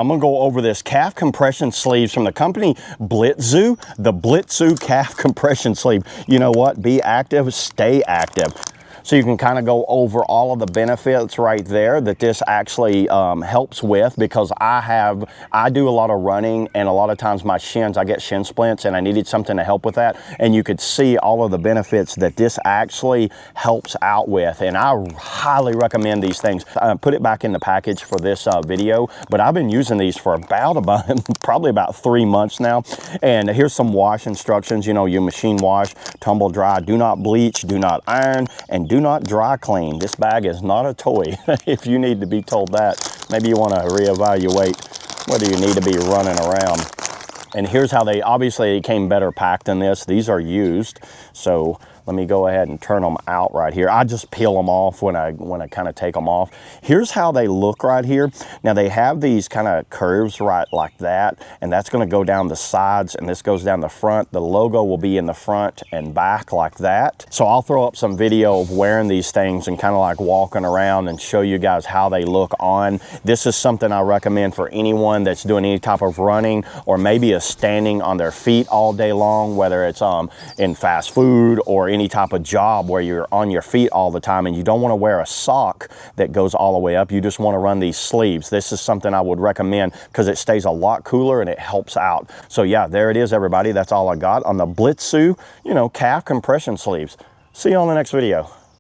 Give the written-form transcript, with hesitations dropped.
I'm gonna go over this calf compression sleeves from the company BLITZU, the BLITZU Calf Compression Sleeve. You know what? Be active, stay active. So you can kind of go over all of the benefits right there that this actually helps with, because I do a lot of running, and a lot of times my shins, I get shin splints, and I needed something to help with that. And you could see all of the benefits that this actually helps out with. And I highly recommend these things. I put it back in the package for this video, but I've been using these for probably about 3 months now. And here's some wash instructions. You know, you machine wash, tumble dry, do not bleach, do not iron, and do not dry clean. This bag is not a toy. If you need to be told that, maybe you want to reevaluate whether you need to be running around. And here's how they, obviously they came better packed than this. These are used. So let me go ahead and turn them out right here. I just peel them off when I kind of take them off. Here's how they look right here. Now they have these kind of curves right like that, and that's going to go down the sides, and this goes down the front. The logo will be in the front and back like that. So I'll throw up some video of wearing these things and kind of like walking around and show you guys how they look on. This is something I recommend for anyone that's doing any type of running, or maybe is standing on their feet all day long, whether it's in fast food or any type of job where you're on your feet all the time and you don't want to wear a sock that goes all the way up. You just want to run these sleeves. This is something I would recommend because it stays a lot cooler and it helps out. So yeah, there it is, everybody. That's all I got on the BLITZU, you know, calf compression sleeves. See you on the next video.